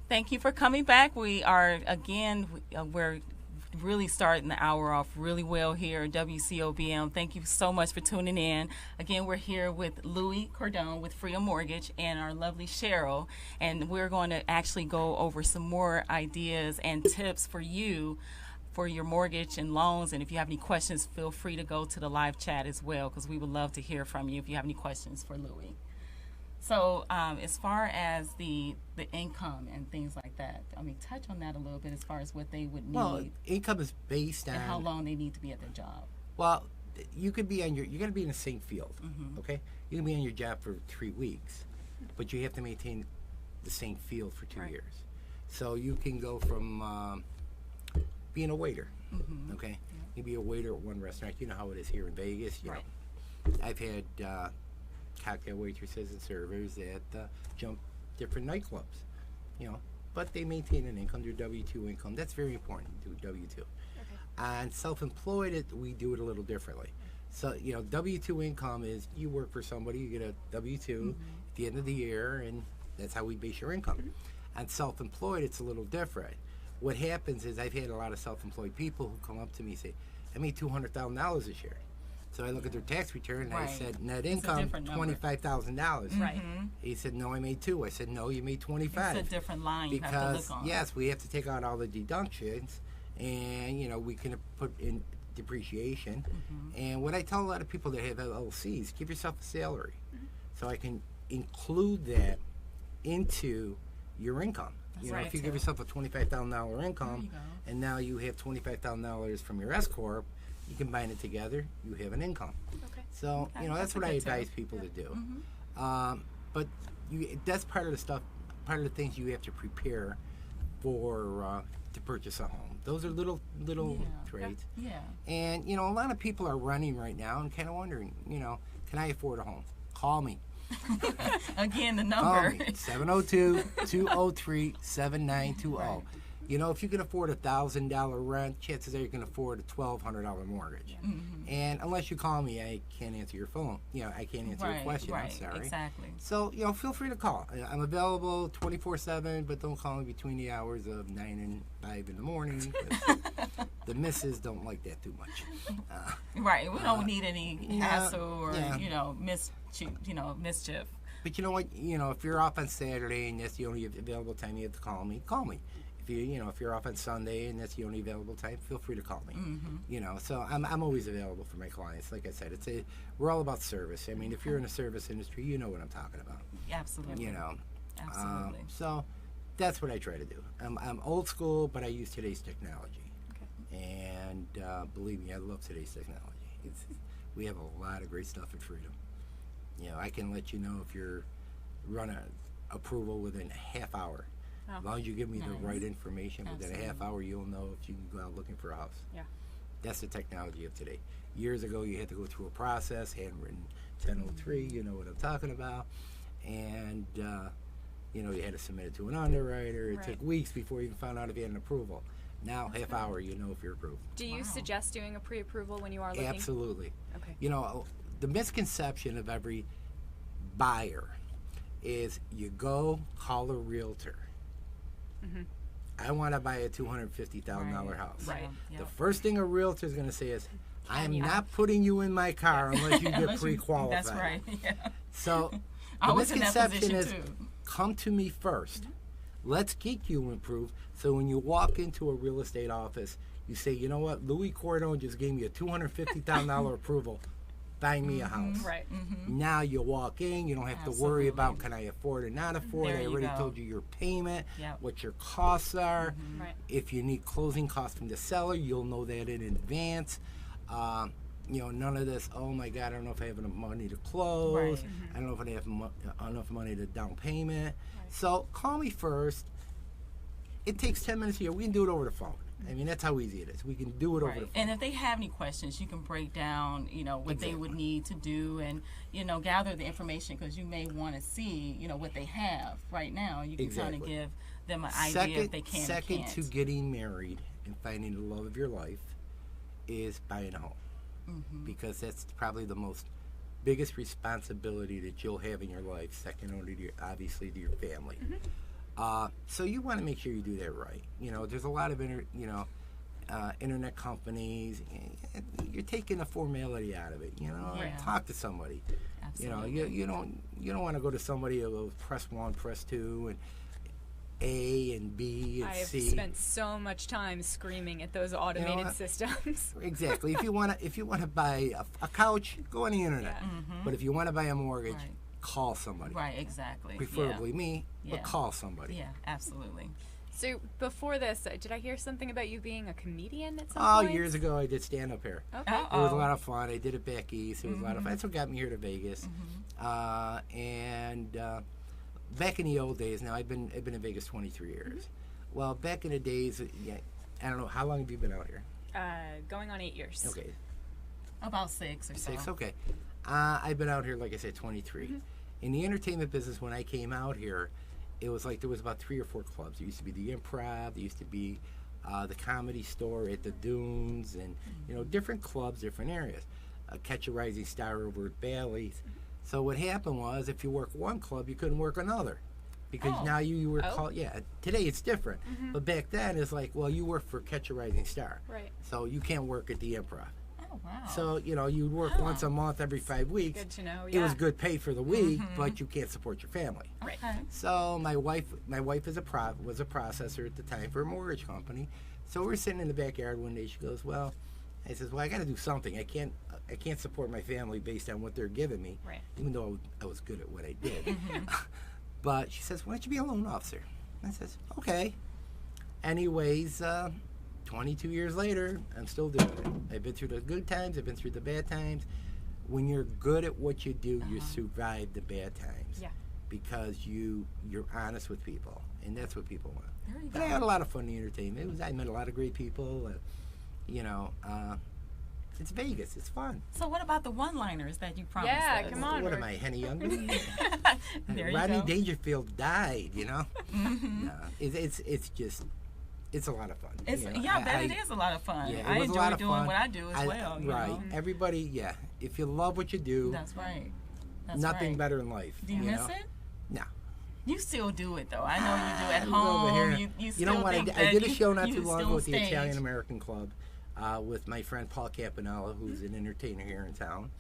Thank you for coming back. We are, again, we're really starting the hour off really well here at WCOBM. Thank you so much for tuning in. Again, we're here with Louis Cordone with Freedom Mortgage and our lovely Cheryl, and we're going to actually go over some more ideas and tips for you for your mortgage and loans. And if you have any questions, feel free to go to the live chat as well, because we would love to hear from you if you have any questions for Louis. So as far as the income and things like that, I mean, touch on that a little bit as far as what they would need. Well, income is based on and how long they need to be at their job. Well, you could be on you're going to be in the same field, okay? You can be on your job for 3 weeks, but you have to maintain the same field for 2 years. So you can go from being a waiter, okay? You be a waiter at one restaurant. You know how it is here in Vegas. You know, I've had cocktail waitresses and servers that jump different nightclubs, you know, but they maintain an income, their W-2 income. That's very important, do W-2. And self-employed, we do it a little differently. So, you know, W-2 income is you work for somebody, you get a W-2 at the end of the year, and that's how we base your income. And self-employed, it's a little different. What happens is I've had a lot of self-employed people who come up to me and say, I made $200,000 this year. So I look at their tax return and I said, net income, $25,000. Right. He said, no, I made 2. I said, no, you made 25. It's a different line because, you have to look on. Yes, we have to take out all the deductions, and, you know, we can put in depreciation. And what I tell a lot of people that have LLCs, give yourself a salary. So I can include that into your income. You know, if you give yourself a $25,000 income, and now you have $25,000 from your S-Corp, you combine it together, you have an income. So, you know, that's what I advise people to do. But that's part of the stuff, part of the things you have to prepare for to purchase a home. Those are little trades. And, you know, a lot of people are running right now and kind of wondering, you know, can I afford a home? Call me. Again, the number. Call me, 702-203-7920. You know, if you can afford $1,000 rent, chances are you can afford a $1,200 mortgage. And unless you call me, I can't answer your phone. You know, I can't answer your question. I'm sorry. Exactly. So, you know, feel free to call. I'm available 24/7, but don't call me between the hours of 9 and 5 in the morning. The missus don't like that too much. We don't need any hassle or you know mischief. But you know what? You know, if you're off on Saturday and that's the only available time you have to call me, call me. If you're off on Sunday and that's the only available time, feel free to call me. You know, so I'm always available for my clients. Like I said, we're all about service. I mean, if you're in the service industry, you know what I'm talking about. Absolutely. You know. Absolutely. So that's what I try to do. I'm old school, but I use today's technology. And believe me, I love today's technology. We have a lot of great stuff at Freedom. You know, I can let you know if you're run a approval within a half hour. As long as you give me the right information, within a half hour, you'll know if you can go out looking for a house. That's the technology of today. Years ago, you had to go through a process, handwritten 1003, you know what I'm talking about. And, you know, you had to submit it to an underwriter. It took weeks before you even found out if you had an approval. Now, half hour, you know if you're approved. Do you suggest doing a pre-approval when you are looking? Absolutely. Okay. You know, the misconception of every buyer is you go call a realtor. I want to buy a $250,000 house. The first thing a realtor is going to say is, I am not putting you in my car unless you get pre-qualified. That's right. So the misconception is, come to me first. Let's get you improved. So when you walk into a real estate office, you say, you know what, Louis Cordone just gave me a $250,000 approval. Buy me a house. Now you walk in, you don't have to worry about can I afford or not afford. I already told you your payment, what your costs are. If you need closing costs from the seller, you'll know that in advance. You know, none of this, oh my God, I don't know if I have enough money to close. I don't know if I have enough money to down payment. So call me first. It takes 10 minutes here. We can do it over the phone. I mean, that's how easy it is. We can do it over the phone. And if they have any questions, you can break down, you know, what they would need to do and, you know, gather the information because you may want to see, you know, what they have right now. You can kind of give them an idea if they can or can't. Second to getting married and finding the love of your life is buying a home. Because that's probably the biggest responsibility that you'll have in your life, second only to obviously to your family. So you want to make sure you do that right. There's a lot of internet companies. You're taking the formality out of it. Yeah. Talk to somebody. Absolutely. You don't want to go to somebody who will press 1, press 2, and A and B and I have C. spent so much time screaming at those automated what? systems. Exactly. If you want to buy a couch, go on the internet. Yeah. But if you want to buy a mortgage, Right. call somebody. Right, exactly. Preferably me, Yeah. but call somebody. Yeah, absolutely. So before this, did I hear something about you being a comedian at some Oh, point? years ago I did stand up here. Okay. It was a lot of fun. I did it back east. It was a lot of fun. That's what got me here to Vegas. Back in the old days, now I've been in Vegas 23 years. Well, back in the days, I don't know, how long have you been out here? Going on 8 years. Okay, About 6 or so. 6. Okay, I've been out here, like I said, 23. In the entertainment business, when I came out here, it was like there was about 3 or 4 clubs. There used to be the Improv. There used to be the Comedy Store at the Dunes, and different clubs, different areas. Catch a Rising Star over at Bally's. So what happened was, if you work one club, you couldn't work another, because now you were called. Yeah, today it's different, but back then it's like, well, you work for Catch a Rising Star, Right. so you can't work at the Improv. Oh, wow. So you'd work once a month, every 5 weeks. Good to know. It was Yeah. good pay for the week, but you can't support your family. Right. Okay. So my wife was a processor at the time for a mortgage company. So we're sitting in the backyard one day. She goes, "Well," I says, "Well, I got to do something. I can't support my family based on what they're giving me, Right. even though I was good at what I did." But she says, "Why don't you be a loan officer?" I says, "Okay." Anyways, 22 years later, I'm still doing it. I've been through the good times. I've been through the bad times. When you're good at what you do, you survive the bad times. Yeah. Because you're honest with people, and that's what people want. There you But go. I had a lot of fun in the entertainment. I met a lot of great people. It's Vegas. It's fun. So what about the one-liners that you promised Yeah, us? come on. What am I, Henny Youngman? There Rodney you go. Dangerfield died. No, it's a lot of fun. It's, you know. yeah, I bet it is a lot of fun. Yeah, it I was a enjoy lot of doing fun. what I do as well. you Right. know? Everybody, yeah. If you love what you do, That's right. That's nothing right. better in life. Do you miss know? it? No. You still do it though. I know you do at I was over home. here. You You still know what? think I that did a show not you too long still ago with the stage. Italian American Club with my friend Paul Campanella, who's an entertainer here in town.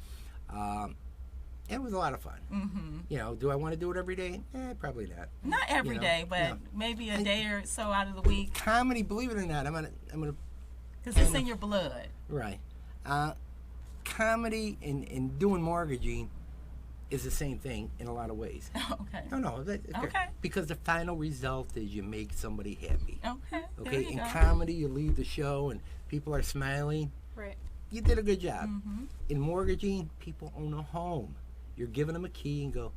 It was a lot of fun. Mm-hmm. Do I want to do it every day? Probably not. Not every day, but no. maybe a day or so out of the week, Comedy, believe it or not, I'm gonna because it's in your blood. right. Comedy and doing mortgaging is the same thing in a lot of ways. Okay. No, Okay. because the final result is you make somebody happy. Okay. There Okay, you in go. comedy, you leave the show and people are smiling. Right. You did a good job. Mm-hmm. In mortgaging, people own a home. You're giving them a key and go,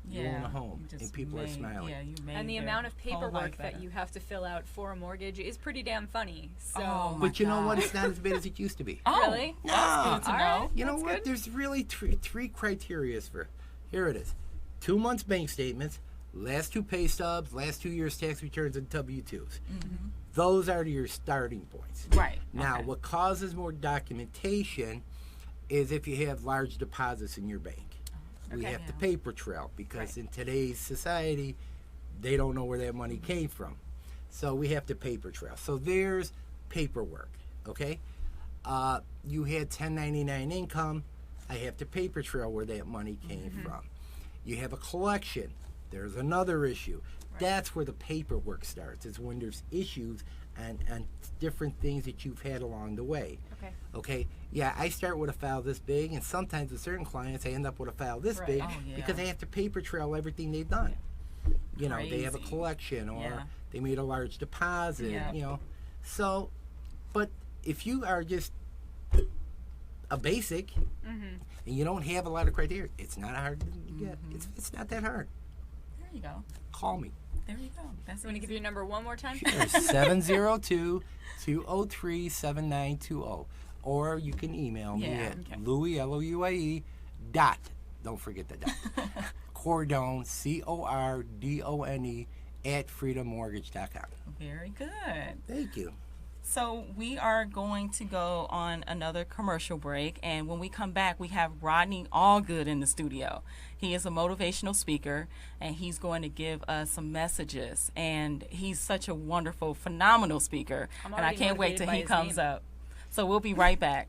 you own a home, you just and people are smiling. Yeah, you made And the their amount of whole life paperwork that better. you have to fill out for a mortgage is pretty damn funny. So. Oh, my But you know what? God. It's not as bad as it used to be. Oh, Really? No. Good to All know. right. You know That's what? good. There's really three criteria for. Here it is: 2 months bank statements, last 2 pay stubs, last 2 years tax returns, and W-2s. Those are your starting points. Right. Now, okay. what causes more documentation is if you have large deposits in your bank. We Okay. have the Yeah. paper trail because Right. in today's society, they don't know where that money came from. So we have the paper trail. So there's paperwork, okay? You had 1099 income. I have the paper trail where that money came from. You have a collection. There's another issue. That's where the paperwork starts. Is when there's issues and different things that you've had along the way. Okay. Okay, yeah, I start with a file this big, and sometimes with certain clients, I end up with a file this Right. big Oh, yeah. because I have to paper trail everything they've done. They have a Crazy. collection or Yeah. they made a large deposit, Yeah. So, but if you are just a basic and you don't have a lot of criteria, it's not hard to get. It's not that hard. There you go. Call me. There you go. That's You want to give easy. your number one more time? 702-203-7920. Or you can email me Yeah, at okay. Louie, Louie, dot, don't forget the dot, Cordone, Cordone, @freedommortgage.com. Very good. Thank you. So we are going to go on another commercial break, and when we come back, we have Rodney Allgood in the studio. He is a motivational speaker, and he's going to give us some messages, and he's such a wonderful, phenomenal speaker, and I can't wait till he comes up. So we'll be right back.